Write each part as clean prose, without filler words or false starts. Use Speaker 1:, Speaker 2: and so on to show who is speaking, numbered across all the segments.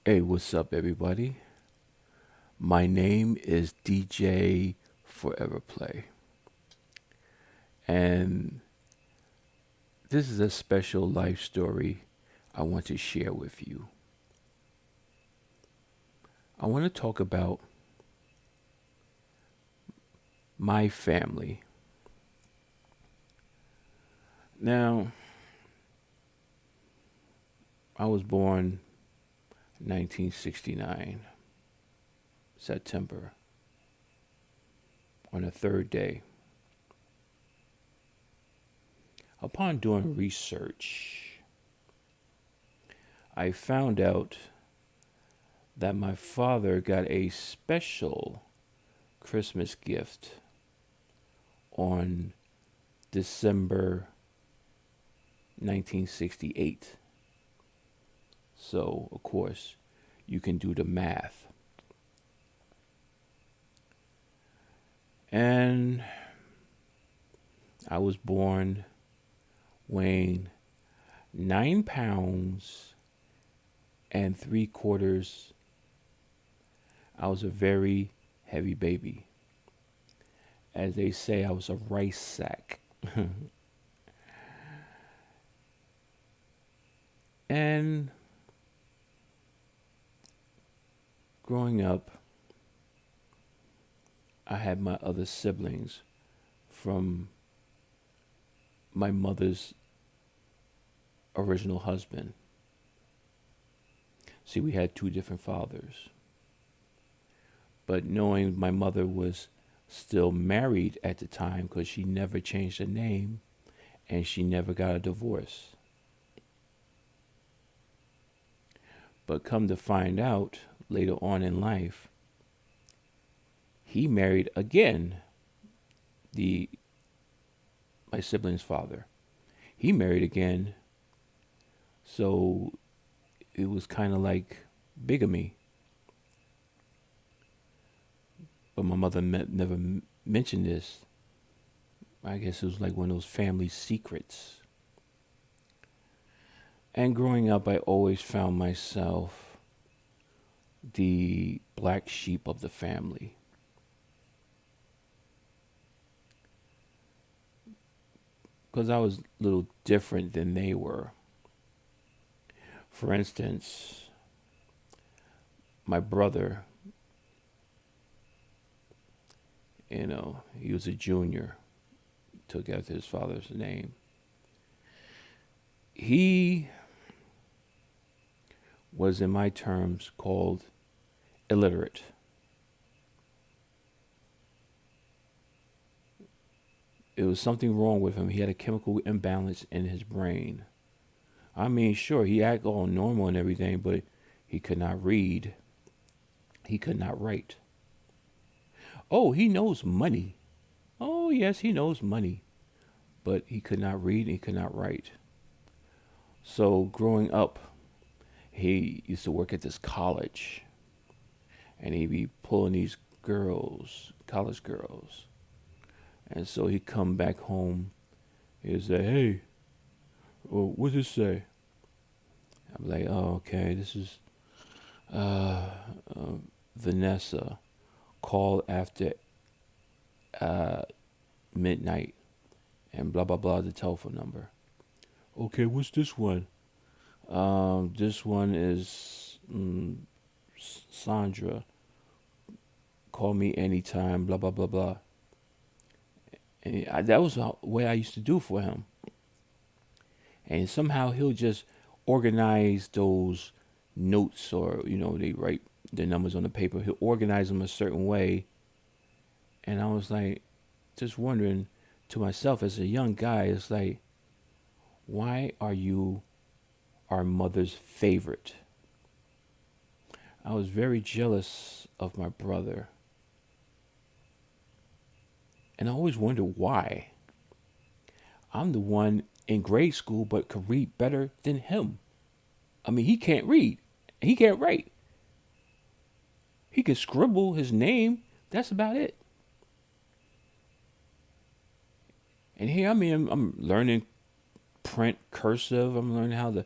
Speaker 1: Hey, what's up, everybody? My name is DJ Forever Play, and this is a special life story I want to share with you. I want to talk about my family. Now, I was born 1969, September, on the third day. Upon doing research, I found out that my father got a special Christmas gift on December 1968. So, of course, you can do the math. And I was born weighing 9 pounds and 3 quarters. I was a very heavy baby. As they say, I was a rice sack. And growing up, I had my other siblings from my mother's original husband. See, we had two different fathers. But knowing my mother was still married at the time because she never changed her name and she never got a divorce. But come to find out later on in life, he married again, the my sibling's father. He married again, so it was kind of like bigamy. But my mother never mentioned this. I guess it was like one of those family secrets. And growing up, I always found myself the black sheep of the family. Because I was a little different than they were. For instance, my brother, he was a junior, took after his father's name. He was, in my terms, called illiterate. It was something wrong with him. He had a chemical imbalance in his brain. I mean, sure, he acted all normal and everything, but he could not read. He could not write. Oh, he knows money. Oh, yes, he knows money. But he could not read and he could not write. So growing up, he used to work at this college and he'd be pulling these girls, college girls. And so he'd come back home. He'd say, hey, what's this say? I'm like, oh, okay, this is uh, uh, Vanessa called after uh, midnight and blah, blah, blah, the telephone number. Okay, what's this one? This one is Sandra. Call me anytime, blah, blah, blah, blah. And that was the way I used to do for him. And somehow he'll just organize those notes, or, they write the numbers on the paper. He'll organize them a certain way. And I was like, just wondering to myself as a young guy, it's like, why are you our mother's favorite? I was very jealous of my brother. And I always wondered why. I'm the one in grade school but could read better than him. I mean, he can't read. He can't write. He can scribble his name. That's about it. And here I mean, I'm learning print cursive. I'm learning how to,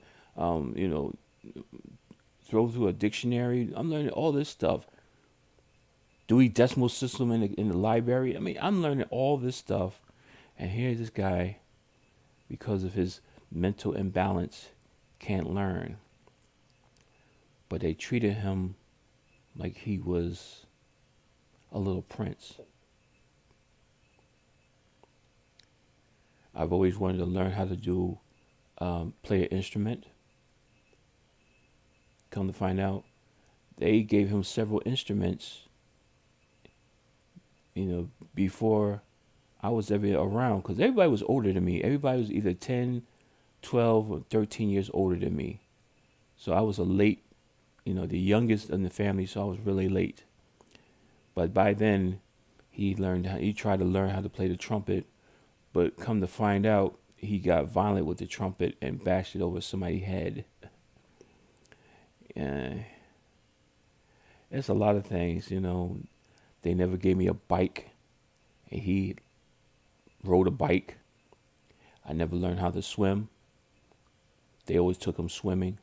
Speaker 1: throw through a dictionary. I'm learning all this stuff. Dewey Decimal System in the library. I mean, I'm learning all this stuff, and here's this guy, because of his mental imbalance, can't learn. But they treated him like he was a little prince. I've always wanted to learn how to play an instrument. Come to find out, they gave him several instruments, before I was ever around. Because everybody was older than me. Everybody was either 10, 12, or 13 years older than me. So I was a late, the youngest in the family, so I was really late. But by then, he tried to learn how to play the trumpet. But come to find out, he got violent with the trumpet and bashed it over somebody's head. It's a lot of things, They never gave me a bike, and he rode a bike. I never learned how to swim. They always took him swimming.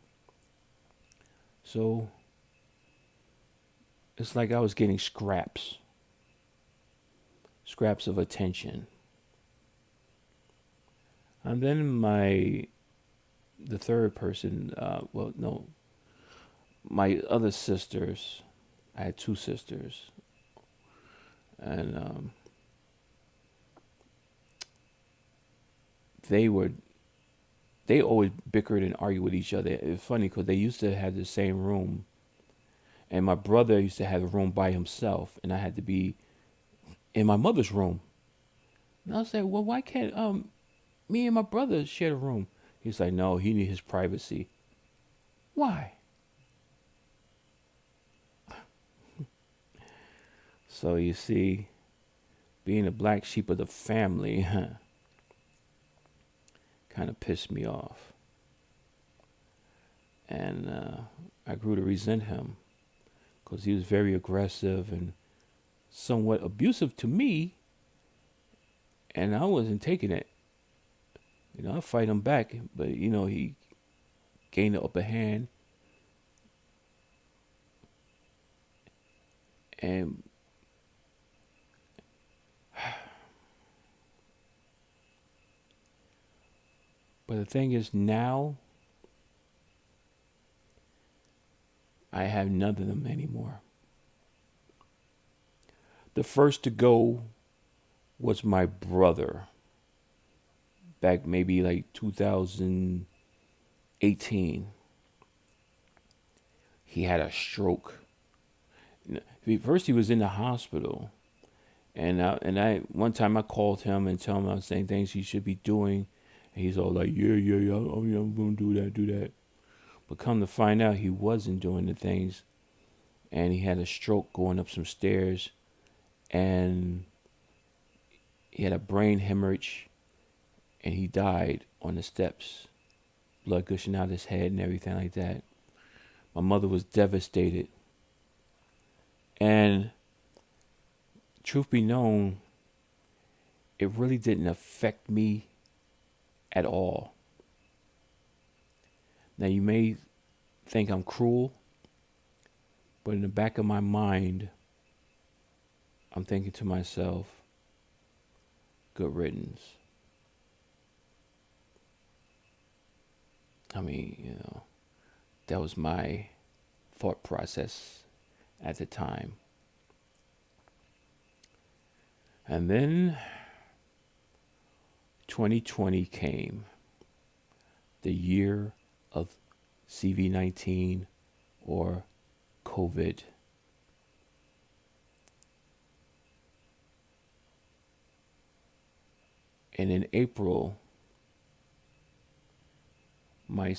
Speaker 1: So it's like I was getting scraps of attention. And then the third person, my other sisters, I had two sisters, and they always bickered and argued with each other. It's funny because they used to have the same room, and my brother used to have a room by himself, and I had to be in my mother's room. And I was like, well, why can't me and my brother share a room? He's like, no, he needs his privacy. Why? So you see, being the black sheep of the family kind of pissed me off. And I grew to resent him because he was very aggressive and somewhat abusive to me, and I wasn't taking it. I fight him back, but he gained the upper hand, and but the thing is, now I have none of them anymore. The first to go was my brother. Back maybe like 2018. He had a stroke. First he was in the hospital. And I one time I called him and told him I was saying things he should be doing. And he's all like, yeah, I'm going to do that. But come to find out, he wasn't doing the things. And he had a stroke going up some stairs. And he had a brain hemorrhage. And he died on the steps. Blood gushing out his head and everything like that. My mother was devastated. And truth be known, it really didn't affect me at all. Now you may think I'm cruel, but in the back of my mind, I'm thinking to myself, good riddance. I mean, that was my thought process at the time. And then 2020 came, the year of CV-19 or COVID. And in April, my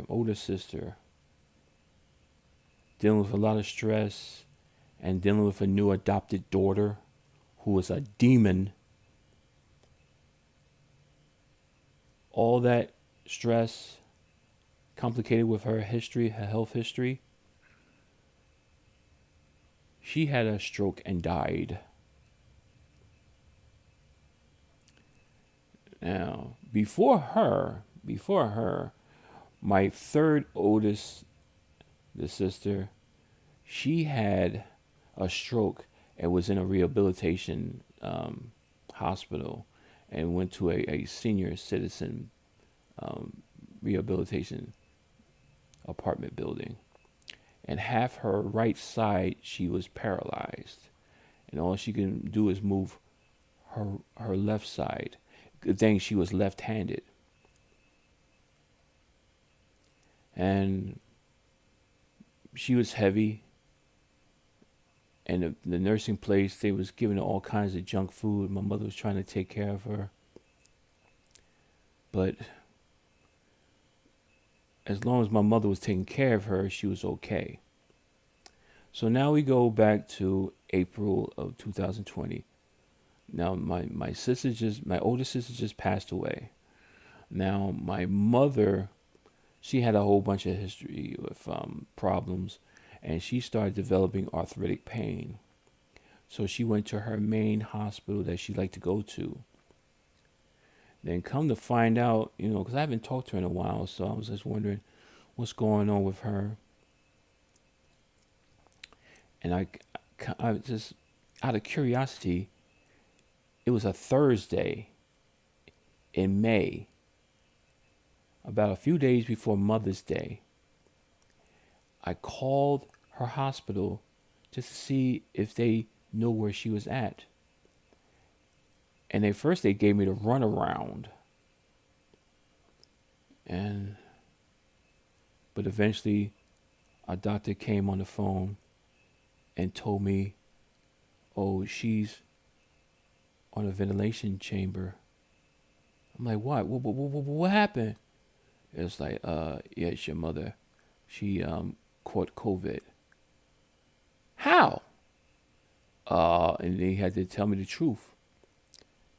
Speaker 1: older sister, dealing with a lot of stress and dealing with a new adopted daughter who was a demon. All that stress, complicated with her health history, she had a stroke and died. Now, before her, my third oldest the sister, she had a stroke and was in a rehabilitation hospital and went to a senior citizen um, rehabilitation apartment building. And half her right side, she was paralyzed. And all she can do is move her left side. Good thing she was left handed. And she was heavy. And the nursing place, they was giving her all kinds of junk food. My mother was trying to take care of her. But as long as my mother was taking care of her, she was okay. So now we go back to April of 2020. Now my older sister just passed away. Now my mother, she had a whole bunch of history with problems, and she started developing arthritic pain. So she went to her main hospital that she liked to go to. Then come to find out, because I haven't talked to her in a while, so I was just wondering what's going on with her. And I just, out of curiosity, it was a Thursday in May, about a few days before Mother's Day. I called her hospital just to see if they knew where she was at. And they gave me the runaround. But eventually a doctor came on the phone and told me, oh, she's on a ventilation chamber. I'm like, what happened? It's like, yeah, it's your mother. She caught COVID. How? And they had to tell me the truth.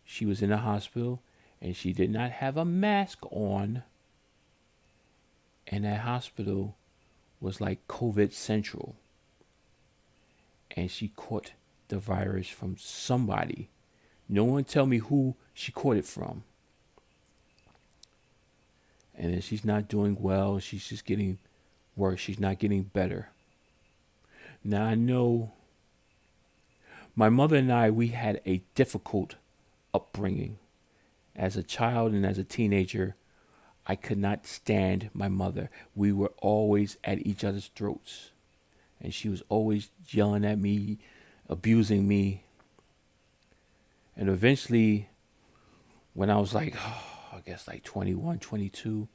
Speaker 1: She was in the hospital and she did not have a mask on. And that hospital was like COVID Central. And she caught the virus from somebody. No one tell me who she caught it from. And then she's not doing well. She's just getting worse. She's not getting better. Now I know my mother and I, we had a difficult upbringing. As a child and as a teenager, I could not stand my mother. We were always at each other's throats. And she was always yelling at me, abusing me. And eventually, when I was like, I guess like 21, 22,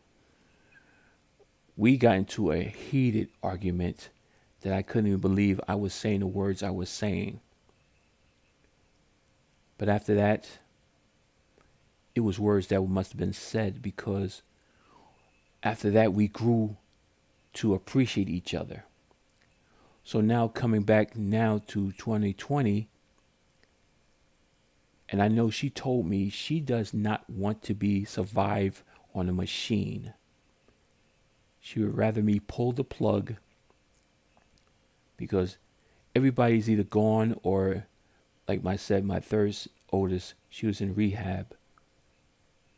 Speaker 1: we got into a heated argument that I couldn't even believe I was saying the words I was saying. But after that, it was words that must have been said, because after that we grew to appreciate each other. So now coming back now to 2020, and I know she told me she does not want to be survive on a machine. She would rather me pull the plug, because everybody's either gone or, like I said, my third oldest, she was in rehab.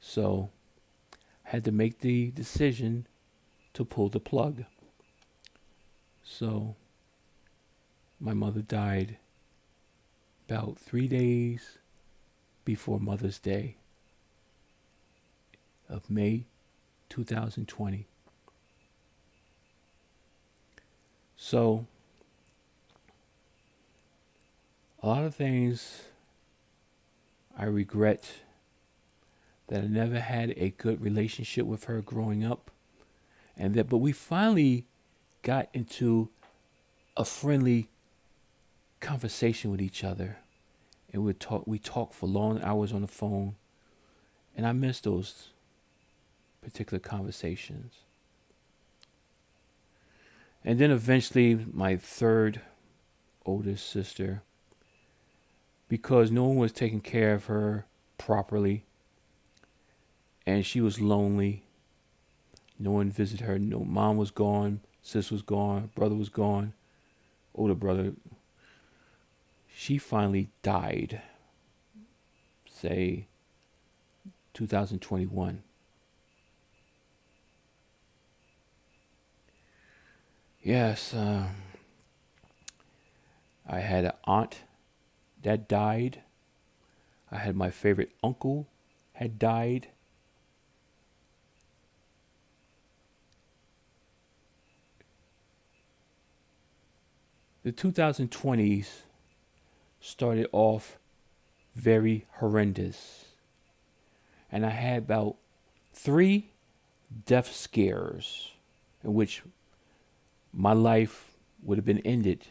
Speaker 1: So I had to make the decision to pull the plug. So my mother died about 3 days before Mother's Day of May 2020. So a lot of things I regret, that I never had a good relationship with her growing up, but we finally got into a friendly conversation with each other, and we talked for long hours on the phone, and I miss those particular conversations. And then eventually my third oldest sister, because no one was taking care of her properly, and she was lonely. No one visited her. No, mom was gone, sis was gone, brother was gone, older brother. She finally died, say 2021. Yes, I had an aunt that died. I had my favorite uncle had died. The 2020s started off very horrendous. And I had about three death scares in which my life would have been ended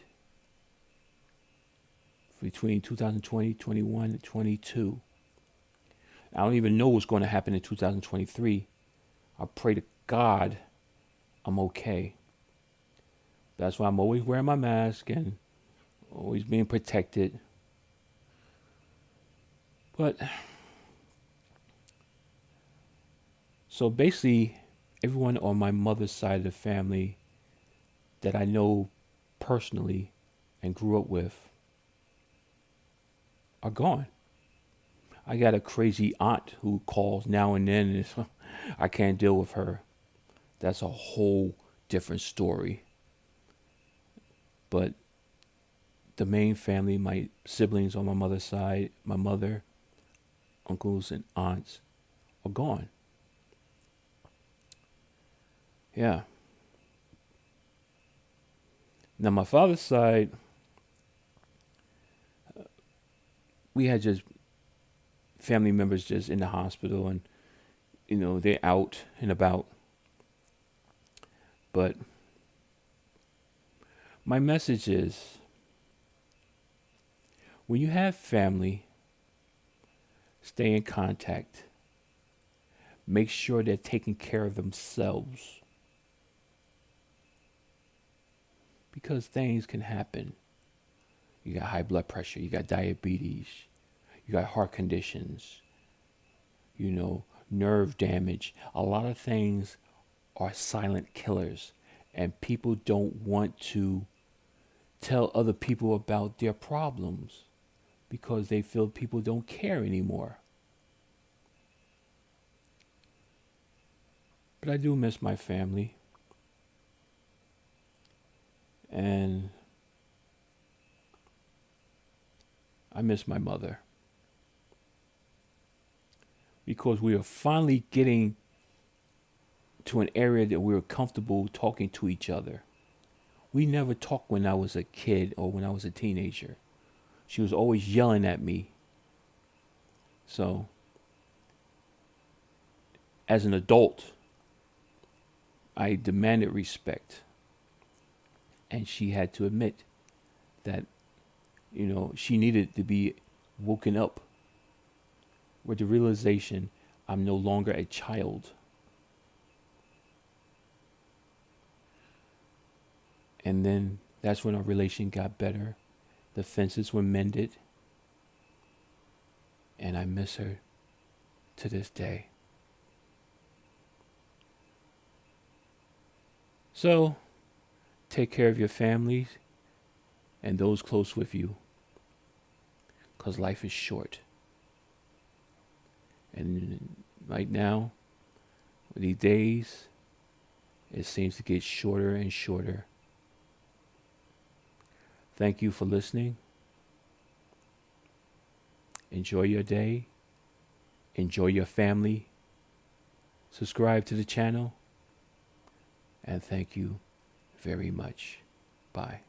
Speaker 1: between 2020, 21, and 22. I don't even know what's going to happen in 2023. I pray to God I'm okay. That's why I'm always wearing my mask and always being protected. But so basically, everyone on my mother's side of the family that I know personally and grew up with are gone. I got a crazy aunt who calls now and then, and I can't deal with her. That's a whole different story. But the main family, my siblings on my mother's side, my mother, uncles, and aunts, are gone. Yeah. Now, my father's side, we had just family members just in the hospital, and they're out and about. But my message is, when you have family, stay in contact. Make sure they're taking care of themselves, because things can happen. You got high blood pressure, you got diabetes, you got heart conditions, nerve damage. A lot of things are silent killers, and people don't want to tell other people about their problems because they feel people don't care anymore. But I do miss my family, and I miss my mother, because we are finally getting to an area that we were comfortable talking to each other. We never talked when I was a kid or when I was a teenager. She was always yelling at me. So, as an adult, I demanded respect. And she had to admit that, she needed to be woken up with the realization I'm no longer a child. And then that's when our relation got better. The fences were mended. And I miss her to this day. So, take care of your families and those close with you, because life is short. And right now, these days, it seems to get shorter and shorter. Thank you for listening. Enjoy your day. Enjoy your family. Subscribe to the channel. And thank you very much. Bye.